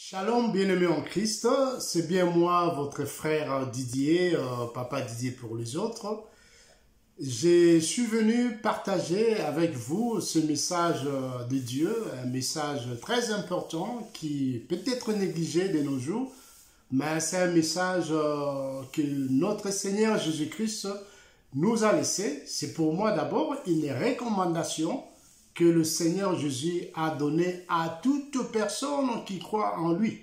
Shalom, bien-aimés en Christ, c'est bien moi, votre frère Didier, papa Didier pour les autres. Je suis venu partager avec vous ce message de Dieu, un message très important qui peut être négligé de nos jours, mais c'est un message que notre Seigneur Jésus-Christ nous a laissé. C'est pour moi d'abord une recommandation que le Seigneur Jésus a donné à toute personne qui croit en lui.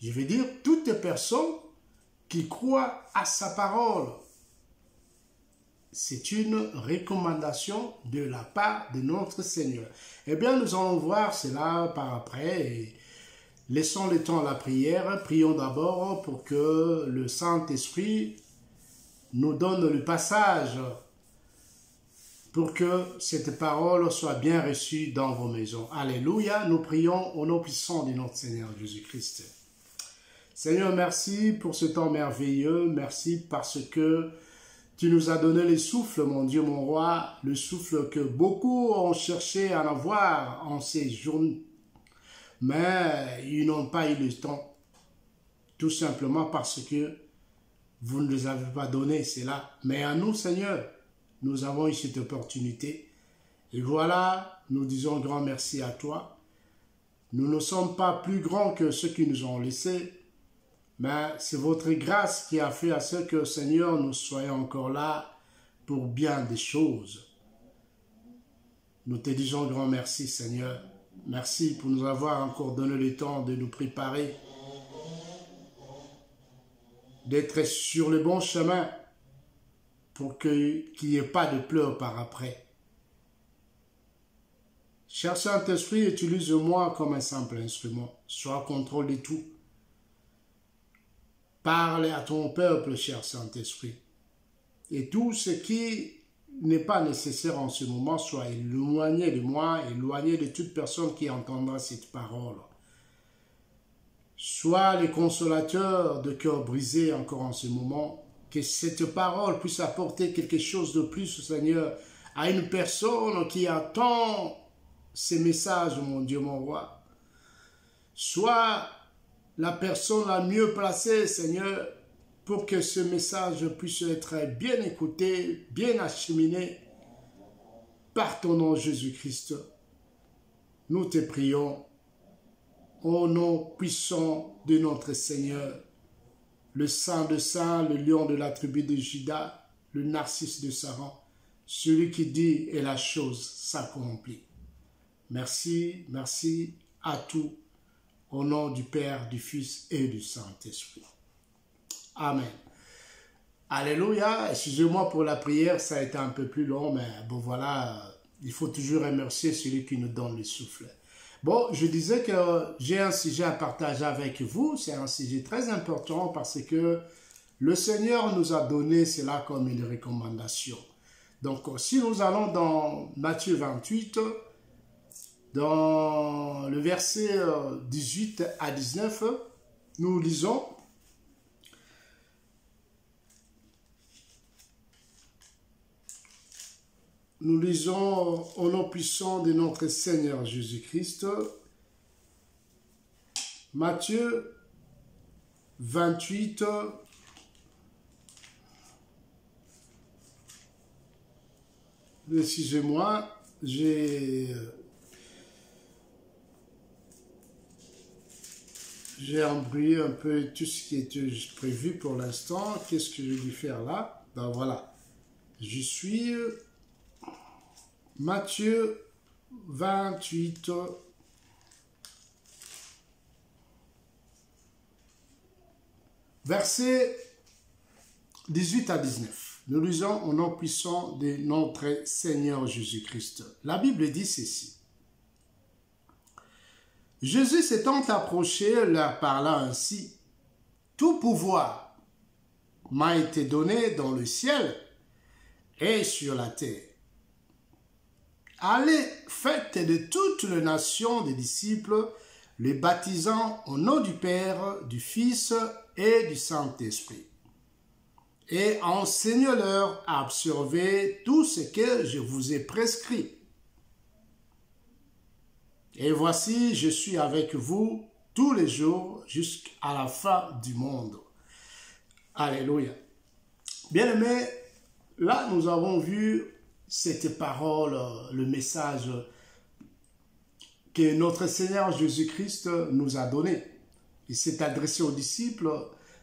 Je veux dire, toute personne qui croit à sa parole. C'est une recommandation de la part de notre Seigneur. Eh bien, nous allons voir cela par après. Et laissons le temps à la prière. Prions d'abord pour que le Saint-Esprit nous donne le passage pour que cette parole soit bien reçue dans vos maisons. Alléluia, nous prions au nom puissant de notre Seigneur Jésus-Christ. Seigneur, merci pour ce temps merveilleux, merci parce que tu nous as donné le souffle, mon Dieu, mon roi, le souffle que beaucoup ont cherché à avoir en ces journées, mais ils n'ont pas eu le temps, tout simplement parce que vous ne les avez pas donné, c'est là. Mais à nous, Seigneur, nous avons eu cette opportunité. Et voilà, nous disons grand merci à toi. Nous ne sommes pas plus grands que ceux qui nous ont laissés, mais c'est votre grâce qui a fait à ce que, Seigneur, nous soyons encore là pour bien des choses. Nous te disons grand merci, Seigneur. Merci pour nous avoir encore donné le temps de nous préparer, d'être sur le bon chemin, pour qu'il n'y ait pas de pleurs par après. Cher Saint-Esprit, utilise-moi comme un simple instrument. Sois au contrôle de tout. Parle à ton peuple, cher Saint-Esprit. Et tout ce qui n'est pas nécessaire en ce moment soit éloigné de moi, éloigné de toute personne qui entendra cette parole. Sois le consolateur de cœur brisé encore en ce moment. Que cette parole puisse apporter quelque chose de plus, Seigneur, à une personne qui attend ces messages, mon Dieu, mon roi. Sois la personne la mieux placée, Seigneur, pour que ce message puisse être bien écouté, bien acheminé par ton nom Jésus-Christ. Nous te prions au nom puissant de notre Seigneur, le Saint de Saints, le lion de la tribu de Juda, le Narcisse de Saran, celui qui dit et la chose s'accomplit. Merci, merci à tous, au nom du Père, du Fils et du Saint-Esprit. Amen. Alléluia. Excusez-moi pour la prière, ça a été un peu plus long, mais bon voilà, il faut toujours remercier celui qui nous donne le souffle. Bon, je disais que j'ai un sujet à partager avec vous. C'est un sujet très important parce que le Seigneur nous a donné cela comme une recommandation. Donc, si nous allons dans Matthieu 28, dans le verset 18 à 19, nous lisons: Nous lisons au nom puissant de notre Seigneur Jésus-Christ, Matthieu 28, excusez-moi, j'ai embrouillé un peu tout ce qui était prévu pour l'instant. Qu'est-ce que je vais faire là? Ben voilà, je suis Matthieu 28, versets 18 à 19. Nous lisons au nom puissant de notre Seigneur Jésus-Christ. La Bible dit ceci: Jésus s'étant approché, leur parla ainsi: Tout pouvoir m'a été donné dans le ciel et sur la terre. Allez, faites de toutes les nations des disciples, les baptisant au nom du Père, du Fils et du Saint-Esprit. Et enseignez-leur à observer tout ce que je vous ai prescrit. Et voici, je suis avec vous tous les jours jusqu'à la fin du monde. Alléluia. Bien-aimés, là nous avons vu cette parole, le message que notre Seigneur Jésus-Christ nous a donné. Il s'est adressé aux disciples,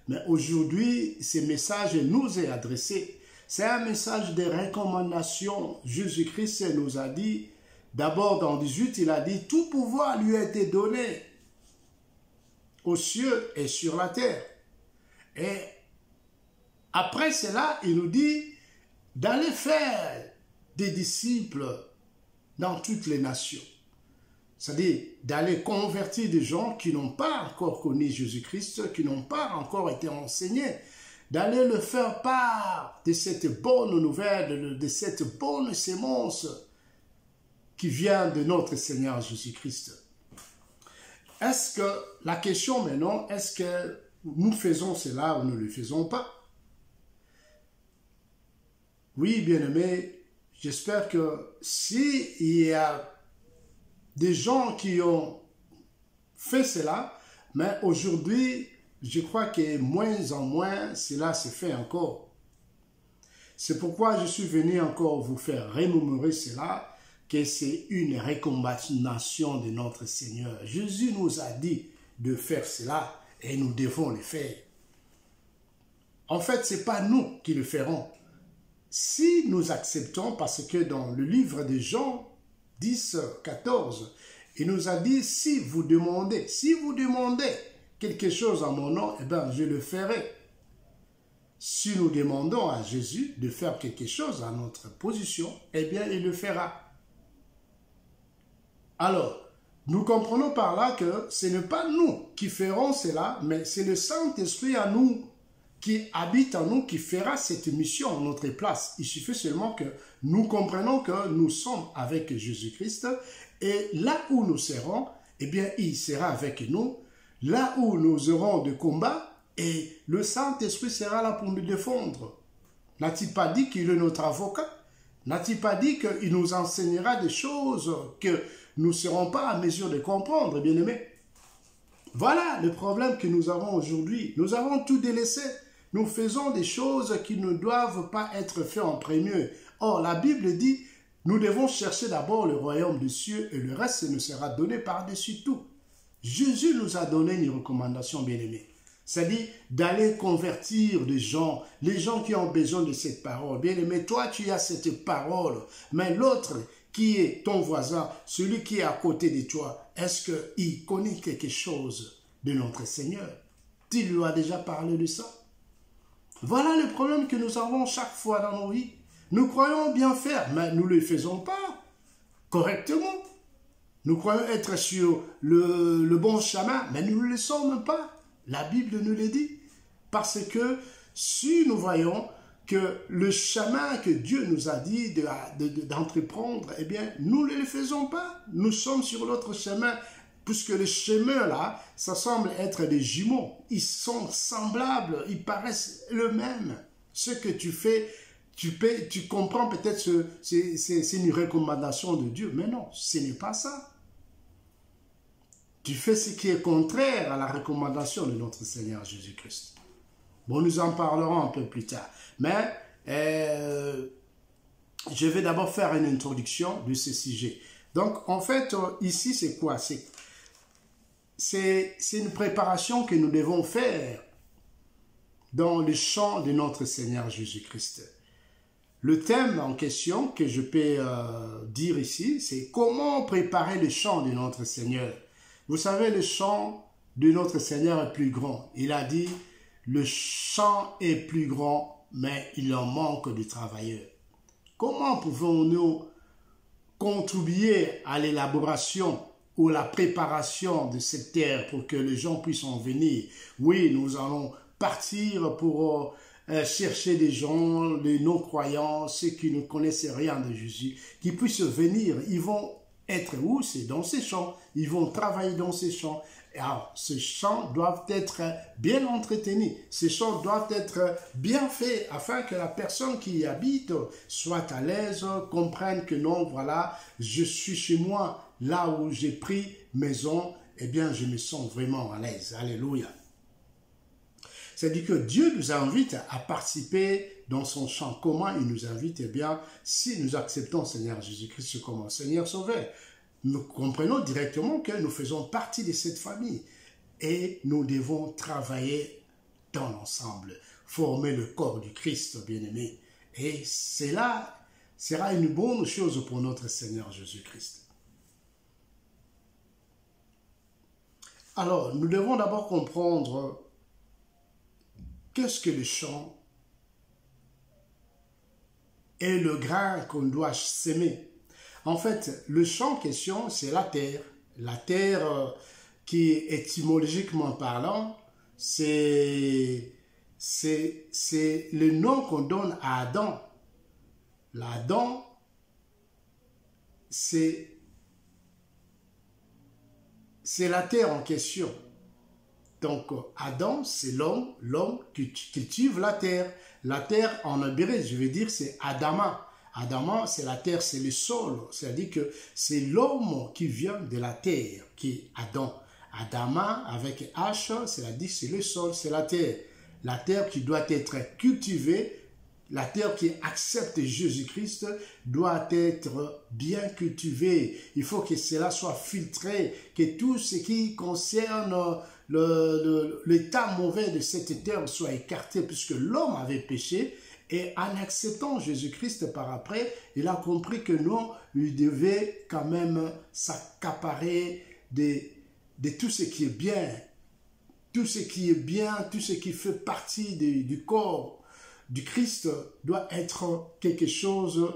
mais aujourd'hui, ce message nous est adressé. C'est un message de recommandation. Jésus-Christ nous a dit, d'abord dans 18, il a dit, tout pouvoir lui a été donné aux cieux et sur la terre. Et après cela, il nous dit d'aller faire des disciples dans toutes les nations. C'est-à-dire d'aller convertir des gens qui n'ont pas encore connu Jésus-Christ, qui n'ont pas encore été enseignés, d'aller leur faire part de cette bonne nouvelle, de cette bonne sémence qui vient de notre Seigneur Jésus-Christ. Est-ce que, la question maintenant, est-ce que nous faisons cela ou nous ne le faisons pas? Oui, bien-aimés, j'espère que s'il y a des gens qui ont fait cela, mais aujourd'hui, je crois que moins en moins, cela se fait encore. C'est pourquoi je suis venu encore vous faire remémorer cela, que c'est une recommandation de notre Seigneur. Jésus nous a dit de faire cela et nous devons le faire. En fait, ce n'est pas nous qui le ferons. Si nous acceptons, parce que dans le livre de Jean 10, 14, il nous a dit, si vous demandez quelque chose en mon nom, eh bien, je le ferai. Si nous demandons à Jésus de faire quelque chose à notre position, eh bien, il le fera. Alors, nous comprenons par là que ce n'est pas nous qui ferons cela, mais c'est le Saint-Esprit à nous, qui habite en nous, qui fera cette mission à notre place. Il suffit seulement que nous comprenions que nous sommes avec Jésus-Christ et là où nous serons, eh bien, il sera avec nous. Là où nous aurons de combat, et le Saint-Esprit sera là pour nous défendre. N'a-t-il pas dit qu'il est notre avocat? N'a-t-il pas dit qu'il nous enseignera des choses que nous ne serons pas à mesure de comprendre, bien-aimés? Voilà le problème que nous avons aujourd'hui. Nous avons tout délaissé. Nous faisons des choses qui ne doivent pas être faites en premier. Or, la Bible dit, nous devons chercher d'abord le royaume des cieux et le reste nous sera donné par-dessus tout. Jésus nous a donné une recommandation, bien-aimée. C'est-à-dire d'aller convertir des gens, les gens qui ont besoin de cette parole. Bien-aimé, toi, tu as cette parole, mais l'autre qui est ton voisin, celui qui est à côté de toi, est-ce qu'il connaît quelque chose de notre Seigneur? Tu lui as déjà parlé de ça? Voilà le problème que nous avons chaque fois dans nos vies. Nous croyons bien faire, mais nous ne le faisons pas correctement. Nous croyons être sur le bon chemin, mais nous ne le sommes pas. La Bible nous le dit. Parce que si nous voyons que le chemin que Dieu nous a dit d'entreprendre, eh bien, nous ne le faisons pas. Nous sommes sur l'autre chemin, puisque les chemins là, ça semble être des jumeaux. Ils sont semblables, ils paraissent le même. Ce que tu fais, tu comprends peut-être que c'est une recommandation de Dieu, mais non, ce n'est pas ça. Tu fais ce qui est contraire à la recommandation de notre Seigneur Jésus-Christ. Bon, nous en parlerons un peu plus tard. Mais je vais d'abord faire une introduction de ce sujet. Donc, en fait, ici, c'est quoi? C'est une préparation que nous devons faire dans le champ de notre Seigneur Jésus-Christ. Le thème en question que je peux dire ici, c'est comment préparer le champ de notre Seigneur. Vous savez, le champ de notre Seigneur est plus grand. Il a dit, le champ est plus grand, mais il en manque de travailleurs. Comment pouvons-nous contribuer à l'élaboration ou la préparation de cette terre pour que les gens puissent en venir? Oui, nous allons partir pour chercher des gens, les non-croyants, ceux qui ne connaissent rien de Jésus, qui puissent venir. Ils vont être où? C'est dans ces champs. Ils vont travailler dans ces champs. Alors, ces champs doivent être bien entretenus. Ces champs doivent être bien faits afin que la personne qui y habite soit à l'aise, comprenne que non, voilà, je suis chez moi, là où j'ai pris maison eh bien, je me sens vraiment à l'aise. Alléluia. C'est-à-dire que Dieu nous invite à participer dans son champ. Comment il nous invite? Eh bien, si nous acceptons Seigneur Jésus-Christ comme Seigneur Sauveur, nous comprenons directement que nous faisons partie de cette famille et nous devons travailler dans l'ensemble, former le corps du Christ, bien-aimé. Et cela sera une bonne chose pour notre Seigneur Jésus-Christ. Alors, nous devons d'abord comprendre qu'est-ce que le champ et le grain qu'on doit s'aimer. En fait, le champ en question, c'est la terre. La terre qui, étymologiquement parlant, c'est le nom qu'on donne à Adam. L'Adam, c'est la terre en question. Donc, Adam, c'est l'homme qui cultive la terre. La terre, en hébreu, je veux dire, c'est Adama. Adama, c'est la terre, c'est le sol. C'est-à-dire que c'est l'homme qui vient de la terre, qui est Adam. Adama, avec H, c'est-à-dire c'est le sol, c'est la terre. La terre qui doit être cultivée, la terre qui accepte Jésus-Christ doit être bien cultivée. Il faut que cela soit filtré, que tout ce qui concerne l'état mauvais de cette terre soit écarté, puisque l'homme avait péché. Et en acceptant Jésus-Christ par après, il a compris que non, il devait quand même s'accaparer de tout ce qui est bien. Tout ce qui est bien, tout ce qui fait partie du corps du Christ doit être quelque chose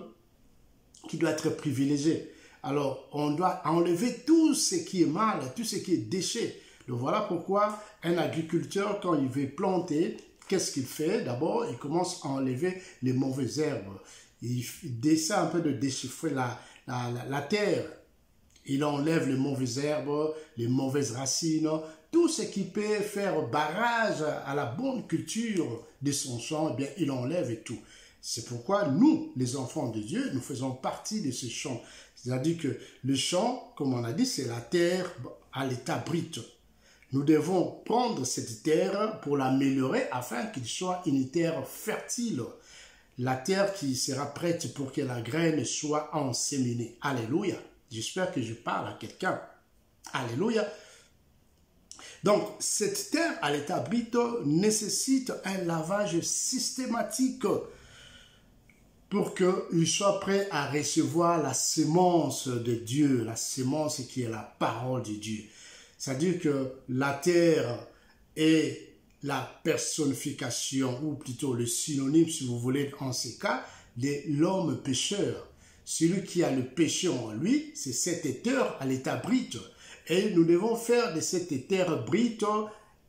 qui doit être privilégié. Alors, on doit enlever tout ce qui est mal, tout ce qui est déchet. Donc voilà pourquoi un agriculteur, quand il veut planter, qu'est-ce qu'il fait? D'abord, il commence à enlever les mauvaises herbes. Il essaie un peu de déchiffrer la terre. Il enlève les mauvaises herbes, les mauvaises racines, tout ce qui peut faire barrage à la bonne culture de son champ, eh bien, il enlève et tout. C'est pourquoi nous, les enfants de Dieu, nous faisons partie de ce champ. C'est-à-dire que le champ, comme on a dit, c'est la terre à l'état brut. Nous devons prendre cette terre pour l'améliorer afin qu'il soit une terre fertile. La terre qui sera prête pour que la graine soit enséminée. Alléluia. J'espère que je parle à quelqu'un. Alléluia. Donc, cette terre à l'état brut nécessite un lavage systématique pour qu'il soit prêt à recevoir la sémence de Dieu, la sémence qui est la parole de Dieu. C'est-à-dire que la terre est la personnification, ou plutôt le synonyme, si vous voulez, en ces cas, de l'homme pécheur. Celui qui a le péché en lui, c'est cette terre à l'état brut. Et nous devons faire de cette terre brute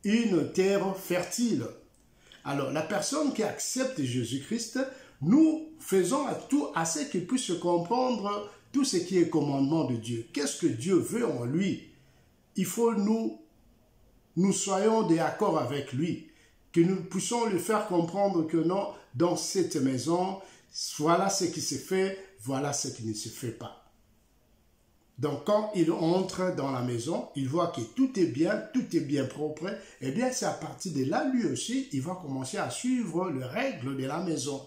une terre fertile. Alors, la personne qui accepte Jésus-Christ, nous faisons tout à ce qu'il puisse comprendre tout ce qui est commandement de Dieu. Qu'est-ce que Dieu veut en lui? Il faut nous soyons d'accord avec lui, que nous puissions lui faire comprendre que non, dans cette maison, voilà ce qui se fait, voilà ce qui ne se fait pas. Donc, quand il entre dans la maison, il voit que tout est bien propre, et bien c'est à partir de là, lui aussi, il va commencer à suivre les règles de la maison.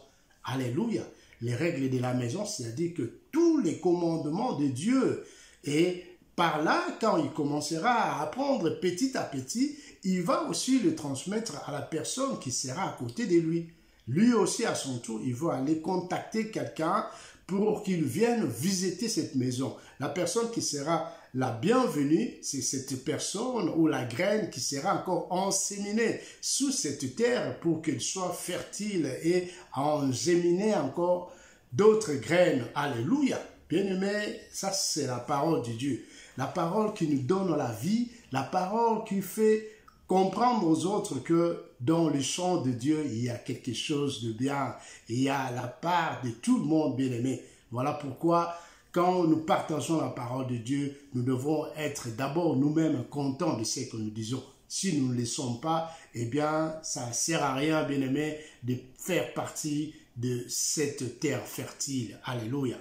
Alléluia. Les règles de la maison, c'est-à-dire que tous les commandements de Dieu. Et par là, quand il commencera à apprendre petit à petit, il va aussi le transmettre à la personne qui sera à côté de lui. Lui aussi, à son tour, il va aller contacter quelqu'un pour qu'il vienne visiter cette maison. La personne qui sera la bienvenue, c'est cette personne ou la graine qui sera encore enséminée sous cette terre pour qu'elle soit fertile et enséminer encore d'autres graines. Alléluia! Bien-aimé, ça c'est la parole de Dieu. La parole qui nous donne la vie, la parole qui fait comprendre aux autres que dans le champ de Dieu, il y a quelque chose de bien. Il y a la part de tout le monde, bien-aimé. Voilà pourquoi, quand nous partageons la parole de Dieu, nous devons être d'abord nous-mêmes contents de ce que nous disons. Si nous ne le sommes pas, eh bien, ça ne sert à rien, bien-aimé, de faire partie de cette terre fertile. Alléluia.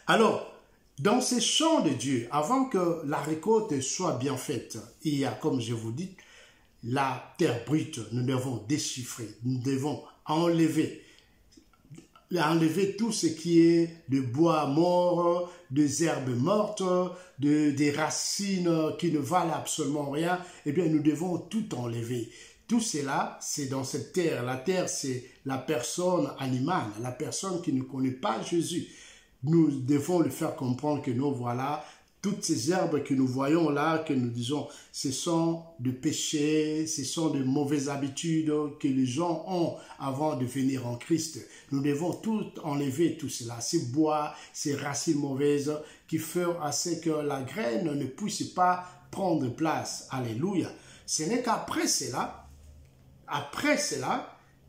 Alors, dans ces champs de Dieu, avant que la récolte soit bien faite, il y a, comme je vous dis, la terre brute. Nous devons déchiffrer, nous devons enlever tout ce qui est de bois mort, des herbes mortes, des racines qui ne valent absolument rien. Eh bien, nous devons tout enlever. Tout cela, c'est dans cette terre. La terre, c'est la personne animale, la personne qui ne connaît pas Jésus. Nous devons lui faire comprendre que nous, voilà, toutes ces herbes que nous voyons là, que nous disons, ce sont de péchés, ce sont de mauvaises habitudes que les gens ont avant de venir en Christ. Nous devons tout enlever, tout cela, ces bois, ces racines mauvaises qui font à ce que la graine ne puisse pas prendre place. Alléluia. Ce n'est qu'après cela,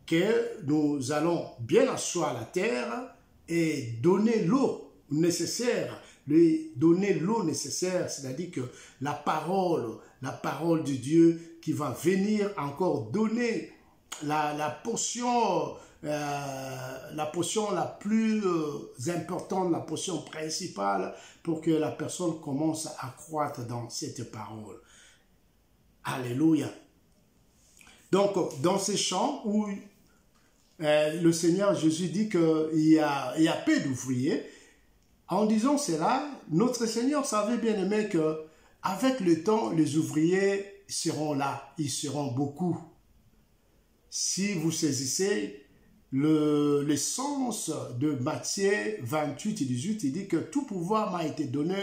que nous allons bien asseoir la terre et donner l'eau nécessaire, lui donner l'eau nécessaire, c'est-à-dire que la parole de Dieu qui va venir encore donner la potion la plus importante, la potion principale pour que la personne commence à croître dans cette parole. Alléluia. Donc, dans ces champs où le Seigneur Jésus dit qu'il y a peu d'ouvriers, en disant cela, notre Seigneur savait bien aimé qu'avec le temps, les ouvriers seront là, ils seront beaucoup. Si vous saisissez le sens de Matthieu 28 et 18, il dit que tout pouvoir m'a été donné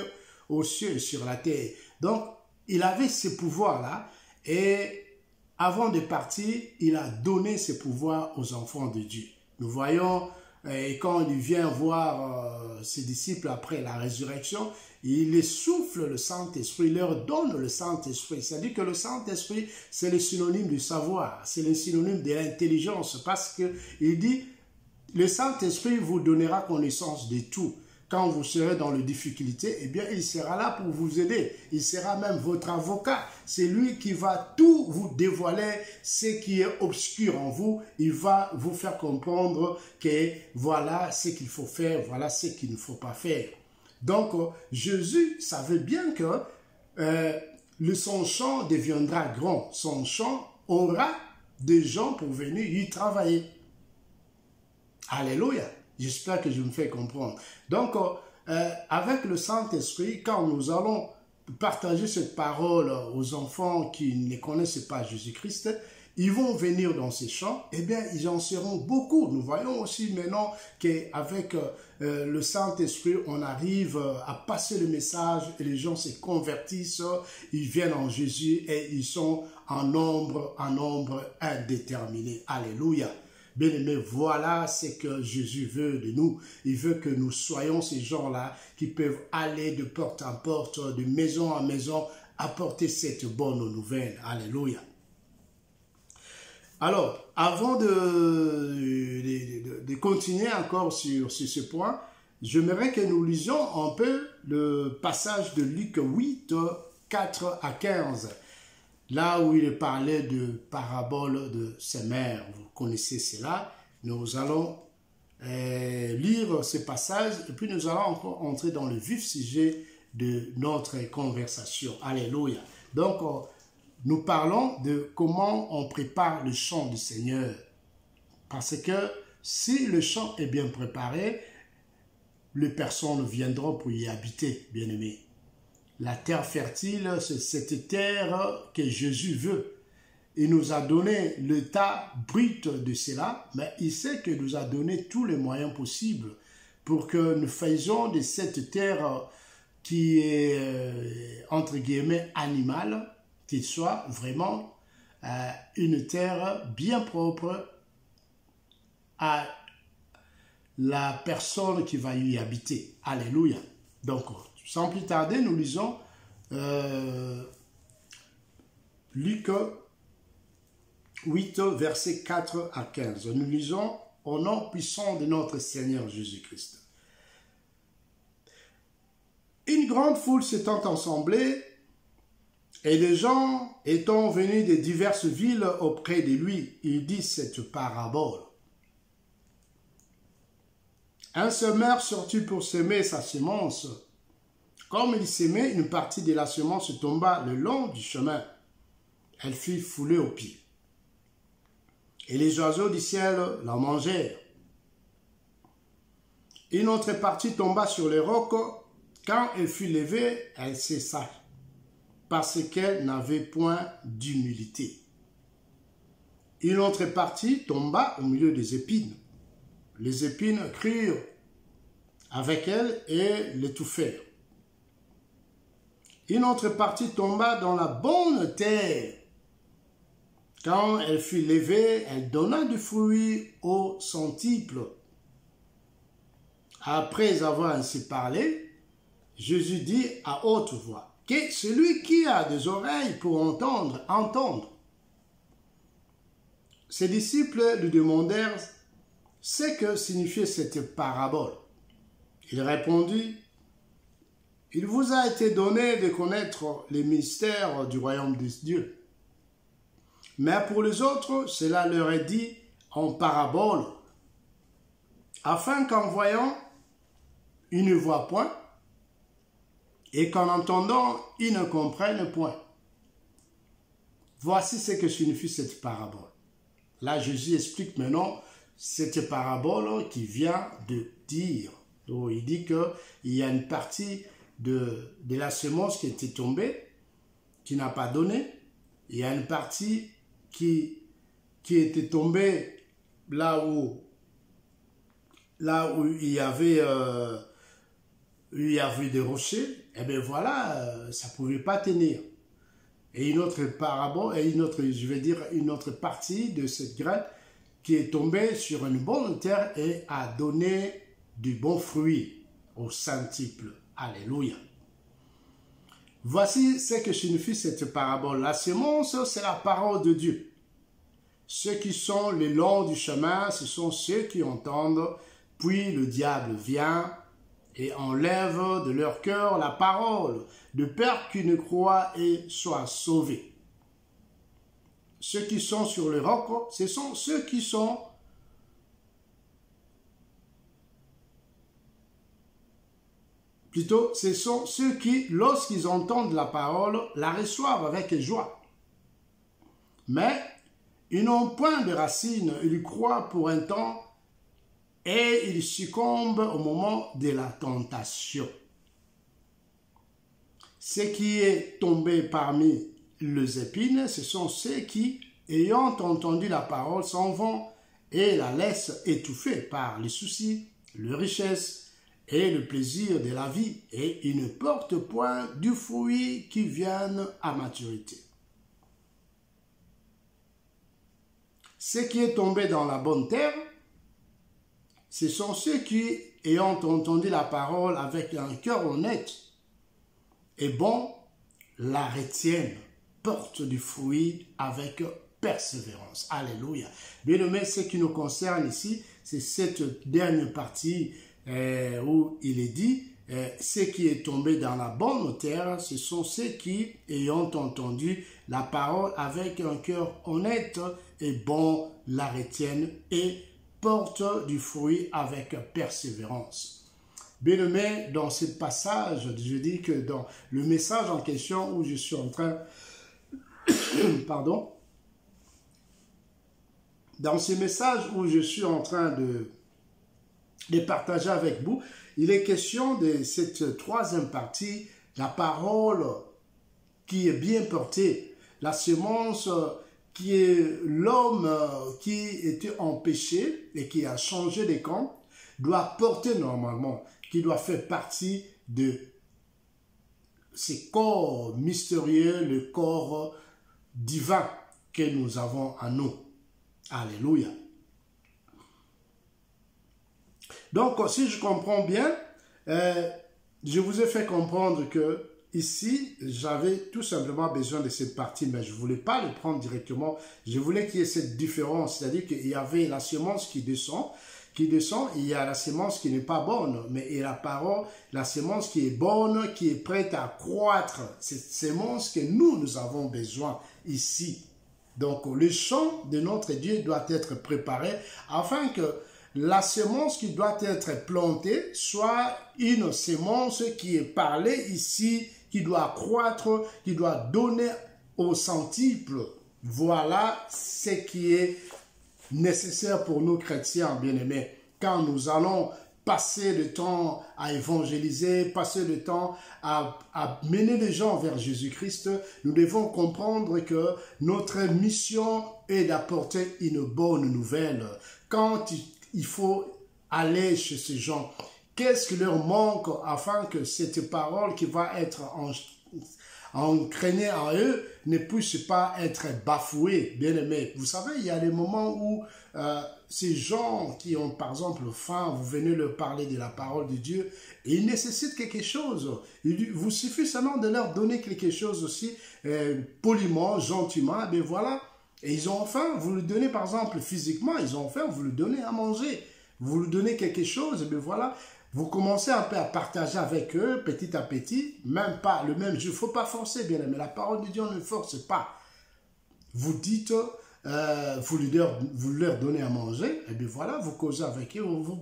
aux cieux et sur la terre. Donc, il avait ce pouvoir-là et avant de partir, il a donné ce pouvoir aux enfants de Dieu. Nous voyons, et quand il vient voir ses disciples après la résurrection, il les souffle le Saint-Esprit, il leur donne le Saint-Esprit. C'est-à-dire que le Saint-Esprit, c'est le synonyme du savoir, c'est le synonyme de l'intelligence, parce qu'il dit, le Saint-Esprit vous donnera connaissance de tout. Quand vous serez dans les difficultés, eh bien, il sera là pour vous aider. Il sera même votre avocat. C'est lui qui va tout vous dévoiler, ce qui est obscur en vous. Il va vous faire comprendre que voilà ce qu'il faut faire, voilà ce qu'il ne faut pas faire. Donc, Jésus savait bien que son champ deviendra grand. Son champ aura des gens pour venir y travailler. Alléluia. J'espère que je me fais comprendre. Donc, avec le Saint-Esprit, quand nous allons partager cette parole aux enfants qui ne connaissent pas Jésus-Christ, ils vont venir dans ces champs, eh bien, ils en seront beaucoup. Nous voyons aussi maintenant qu'avec le Saint-Esprit, on arrive à passer le message et les gens se convertissent, ils viennent en Jésus et ils sont en nombre indéterminé. Alléluia. Bien-aimés, voilà ce que Jésus veut de nous. Il veut que nous soyons ces gens-là qui peuvent aller de porte en porte, de maison en maison, apporter cette bonne nouvelle. Alléluia. Alors, avant de continuer encore sur ce point, j'aimerais que nous lisions un peu le passage de Luc 8, 4 à 15. Là où il parlait de parabole de ses mères, vous connaissez cela. Nous allons lire ce passage et puis nous allons encore entrer dans le vif sujet de notre conversation. Alléluia. Donc, nous parlons de comment on prépare le champ du Seigneur. Parce que si le champ est bien préparé, les personnes viendront pour y habiter, bien-aimés. La terre fertile, c'est cette terre que Jésus veut. Il nous a donné le tas brut de cela, mais il sait qu'il nous a donné tous les moyens possibles pour que nous faisions de cette terre qui est, entre guillemets, animale, qu'il soit vraiment une terre bien propre à la personne qui va y habiter. Alléluia. Donc, sans plus tarder, nous lisons Luc 8, versets 4 à 15. Nous lisons au nom puissant de notre Seigneur Jésus-Christ. Une grande foule s'étant assemblée et les gens étant venus de diverses villes auprès de lui, il dit cette parabole. Un semeur sortit pour semer sa semence. Comme il s'aimait, une partie de la semence tomba le long du chemin. Elle fut foulée aux pieds. Et les oiseaux du ciel la mangèrent. Une autre partie tomba sur les rocs. Quand elle fut levée, elle cessa, parce qu'elle n'avait point d'humilité. Une autre partie tomba au milieu des épines. Les épines crurent avec elle et l'étouffèrent. Une autre partie tomba dans la bonne terre. Quand elle fut levée, elle donna du fruit au centuple. Après avoir ainsi parlé, Jésus dit à haute voix, que celui qui a des oreilles pour entendre, entende. Ses disciples lui demandèrent ce que signifiait cette parabole. Il répondit, il vous a été donné de connaître les mystères du royaume de Dieu. Mais pour les autres, cela leur est dit en parabole, afin qu'en voyant, ils ne voient point, et qu'en entendant, ils ne comprennent point. Voici ce que signifie cette parabole. Là, Jésus explique maintenant cette parabole qui vient de dire. Donc, il dit qu'il y a une partie de la semence qui était tombée, qui n'a pas donné. Il y a une partie qui était tombée là où il y avait des rochers. Et bien voilà, ça ne pouvait pas tenir. Et une autre parabole, et une autre partie de cette graine qui est tombée sur une bonne terre et a donné du bon fruit au centuple. Alléluia. Voici ce que signifie cette parabole. La semence, c'est la parole de Dieu. Ceux qui sont le long du chemin, ce sont ceux qui entendent, puis le diable vient et enlève de leur cœur la parole, de peur qu'ils ne croient et soient sauvés. Ceux qui sont sur le roc, ce sont ceux qui sont plutôt, ce sont ceux qui, lorsqu'ils entendent la parole, la reçoivent avec joie. Mais ils n'ont point de racines, ils croient pour un temps et ils succombent au moment de la tentation. Ce qui est tombé parmi les épines, ce sont ceux qui, ayant entendu la parole, s'en vont et la laissent étouffer par les soucis, les richesses et le plaisir de la vie, et ils ne portent point du fruit qui vienne à maturité. Ce qui est tombé dans la bonne terre, ce sont ceux qui, ayant entendu la parole avec un cœur honnête et bon, la retiennent, portent du fruit avec persévérance. Alléluia. Bien-aimés, ce qui nous concerne ici, c'est cette dernière partie où il est dit, ce qui est tombé dans la bonne terre, ce sont ceux qui, ayant entendu la parole avec un cœur honnête et bon, la retiennent et portent du fruit avec persévérance. Bien-aimé, dans ce passage, je dis que dans le message en question où je suis en train, pardon, dans ce message où je suis en train de partager avec vous, il est question de cette troisième partie, la parole qui est bien portée, la semence qui est l'homme qui était en péché et qui a changé de camp, doit porter normalement, qui doit faire partie de ces corps mystérieux, le corps divin que nous avons en nous. Alléluia. Donc, si je comprends bien, je vous ai fait comprendre que ici, j'avais tout simplement besoin de cette partie, mais je ne voulais pas le prendre directement. Je voulais qu'il y ait cette différence, c'est-à-dire qu'il y avait la semence qui descend, il y a la semence qui n'est pas bonne, mais il y a la parole, la semence qui est bonne, qui est prête à croître. C'est cette semence que nous avons besoin ici. Donc, le champ de notre Dieu doit être préparé afin que la semence qui doit être plantée soit une semence qui est parlée ici, qui doit croître, qui doit donner au centuple. Voilà ce qui est nécessaire pour nous chrétiens, bien-aimés. Quand nous allons passer le temps à évangéliser, passer le temps à mener les gens vers Jésus-Christ, nous devons comprendre que notre mission est d'apporter une bonne nouvelle. Quand il faut aller chez ces gens, qu'est-ce qui leur manque afin que cette parole qui va être ancrée en eux ne puisse pas être bafouée, bien aimé. Vous savez, il y a des moments où ces gens qui ont par exemple faim, vous venez leur parler de la parole de Dieu et ils nécessitent quelque chose. Il vous suffit seulement de leur donner quelque chose aussi, poliment, gentiment, et bien voilà. Et ils ont faim, vous leur donnez par exemple physiquement, ils ont faim, vous leur donnez à manger. Vous leur donnez quelque chose, et bien voilà. Vous commencez un peu à partager avec eux, petit à petit, même pas le même jour. Il ne faut pas forcer, bien aimé. La parole de Dieu ne force pas. Vous dites, vous leur donnez à manger, et bien voilà, vous causez avec eux, vous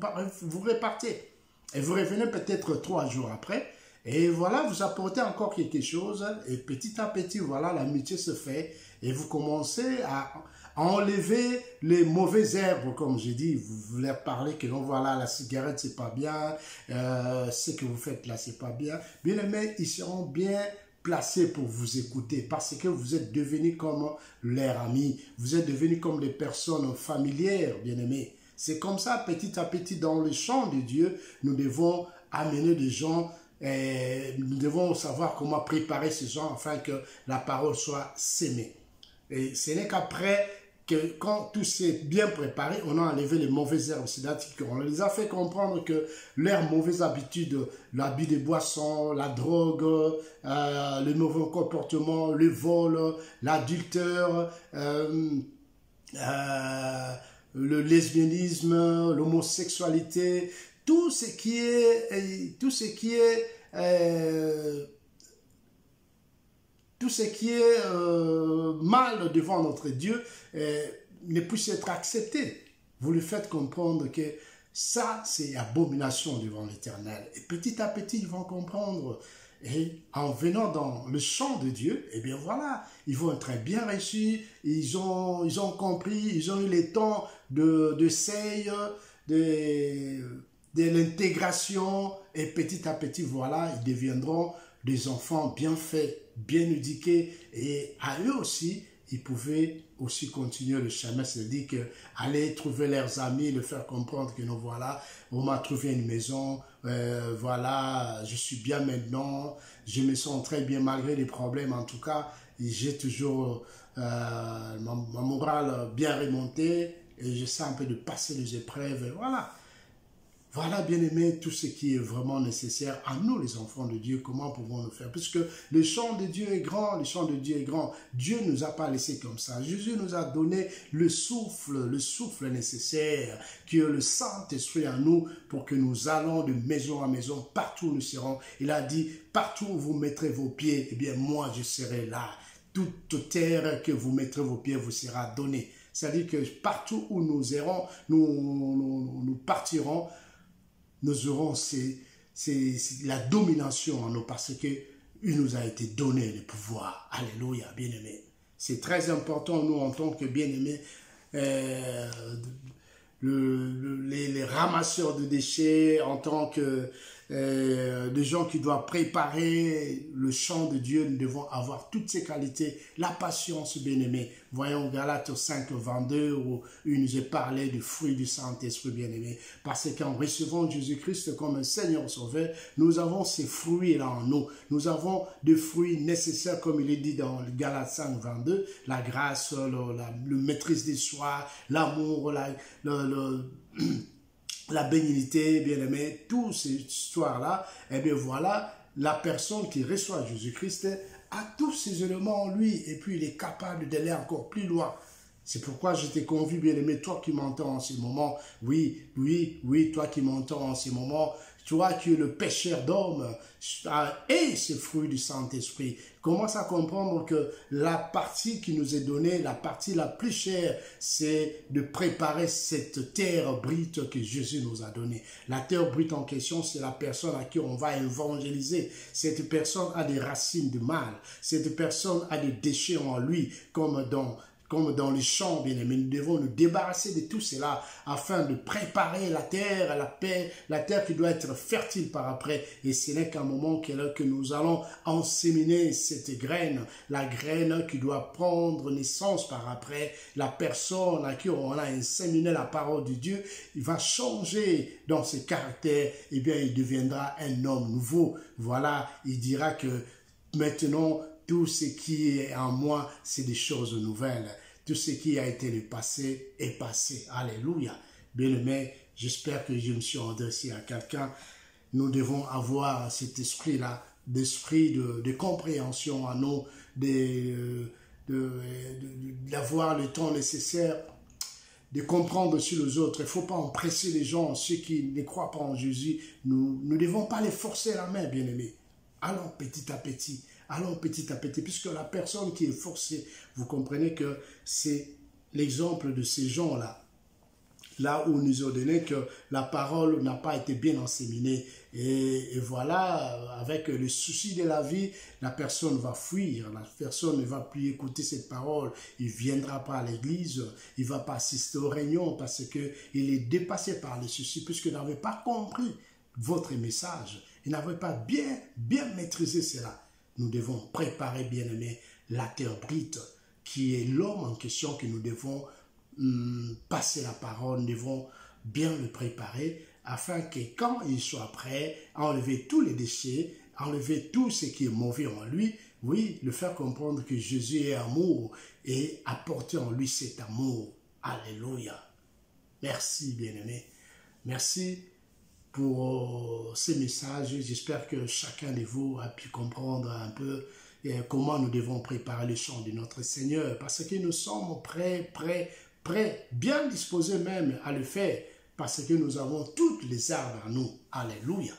repartez. Et vous revenez peut-être 3 jours après, et voilà, vous apportez encore quelque chose, et petit à petit, voilà, l'amitié se fait, et vous commencez à enlever les mauvaises herbes, comme j'ai dit, vous leur parlez que non, voilà, la cigarette, c'est pas bien, ce que vous faites là, c'est pas bien. Bien aimé, ils seront bien placés pour vous écouter parce que vous êtes devenus comme leurs amis, vous êtes devenus comme des personnes familières, bien aimés. C'est comme ça, petit à petit, dans le champ de Dieu, nous devons amener des gens, nous devons savoir comment préparer ces gens afin que la parole soit sémée. Et ce n'est qu'après que quand tout s'est bien préparé, on a enlevé les mauvaises herbes. C'est-à-dire qu'on les a fait comprendre que leurs mauvaises habitudes, l'abus des boissons, la drogue, le mauvais comportement, le vol, l'adultère, le lesbianisme, l'homosexualité, tout ce qui est mal devant notre Dieu ne puisse être accepté. Vous lui faites comprendre que ça, c'est abomination devant l'Éternel. Et petit à petit, ils vont comprendre. Et en venant dans le champ de Dieu, eh bien voilà, ils vont être bien reçus, ils ont compris, ils ont eu le temps de seille, de l'intégration, et petit à petit, voilà, ils deviendront des enfants bien faits, bien éduqués, et à eux aussi, ils pouvaient aussi continuer le chemin, c'est-à-dire que aller trouver leurs amis, leur faire comprendre que non, voilà, on m'a trouvé une maison, voilà, je suis bien maintenant, je me sens très bien malgré les problèmes, en tout cas, j'ai toujours ma morale bien remontée, et j'essaie un peu de passer les épreuves, et voilà. Voilà, bien-aimés, tout ce qui est vraiment nécessaire à nous, les enfants de Dieu. Comment pouvons-nous faire? Puisque le champ de Dieu est grand, le champ de Dieu est grand. Dieu ne nous a pas laissé comme ça. Jésus nous a donné le souffle nécessaire, qui est le Saint-Esprit en nous, pour que nous allons de maison à maison, partout où nous serons. Il a dit, partout où vous mettrez vos pieds, eh bien, moi, je serai là. Toute terre que vous mettrez vos pieds vous sera donnée. C'est-à-dire que partout où nous irons, nous partirons, nous aurons la domination en nous parce qu'il nous a été donné le pouvoir. Alléluia, bien-aimés. C'est très important, nous, en tant que bien-aimés, les ramasseurs de déchets, en tant que des gens qui doivent préparer le champ de Dieu, nous devons avoir toutes ces qualités. La patience, bien-aimé. Voyons Galates 5, 22, où il nous est parlé du fruit du Saint-Esprit, bien-aimé. Parce qu'en recevant Jésus-Christ comme un Seigneur Sauveur, nous avons ces fruits-là en nous. Nous avons des fruits nécessaires, comme il est dit dans Galates 5, 22, la grâce, le maîtrise des soi, l'amour, la bénignité, bien-aimé, toutes ces histoires-là, eh bien voilà, la personne qui reçoit Jésus-Christ a tous ces éléments en lui, et puis il est capable d'aller encore plus loin. C'est pourquoi je t'ai convié, bien-aimé, toi qui m'entends en ce moment, oui, toi qui m'entends en ce moment, Toi qui es le pêcheur d'hommes, et ce fruit du Saint-Esprit. Commence à comprendre que la partie qui nous est donnée, la partie la plus chère, c'est de préparer cette terre brute que Jésus nous a donnée. La terre brute en question, c'est la personne à qui on va évangéliser. Cette personne a des racines de mal. Cette personne a des déchets en lui, comme dans les champs, bien aimés. Nous devons nous débarrasser de tout cela afin de préparer la terre à la paix, la terre qui doit être fertile par après. Et ce n'est qu'un moment que nous allons enséminer cette graine, la graine qui doit prendre naissance par après. La personne à qui on a inséminé la parole de Dieu, il va changer dans ses caractères, et bien il deviendra un homme nouveau. Voilà, il dira que maintenant, tout ce qui est en moi, c'est des choses nouvelles. Tout ce qui a été le passé est passé. Alléluia. Bien-aimé, j'espère que je me suis adressé à quelqu'un. Nous devons avoir cet esprit-là, d'esprit de compréhension à nous, d'avoir le temps nécessaire de comprendre sur les autres. Il ne faut pas empresser les gens, ceux qui ne croient pas en Jésus. Nous ne devons pas les forcer la main, bien-aimés. Allons petit à petit. Allons petit à petit, puisque la personne qui est forcée, vous comprenez que c'est l'exemple de ces gens-là, là où nous a donné que la parole n'a pas été bien enséminée. Et voilà, avec le souci de la vie, la personne va fuir, la personne ne va plus écouter cette parole, il ne viendra pas à l'église, il ne va pas assister aux réunions parce qu'il est dépassé par les soucis, puisqu'il n'avait pas compris votre message, il n'avait pas bien maîtrisé cela. Nous devons préparer, bien-aimés, la terre brute, qui est l'homme en question que nous devons passer la parole, nous devons bien le préparer, afin que quand il soit prêt, enlever tous les déchets, enlever tout ce qui est mauvais en lui, oui, le faire comprendre que Jésus est amour et apporter en lui cet amour. Alléluia. Merci, bien-aimés. Merci pour ces messages. J'espère que chacun de vous a pu comprendre un peu comment nous devons préparer le chant de notre Seigneur, parce que nous sommes prêts, bien disposés même à le faire, parce que nous avons toutes les armes en nous. Alléluia.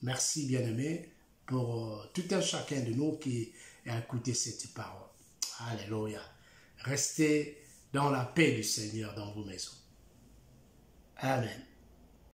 Merci, bien-aimés, pour tout un chacun de nous qui a écouté cette parole. Alléluia. Restez dans la paix du Seigneur dans vos maisons. Amen.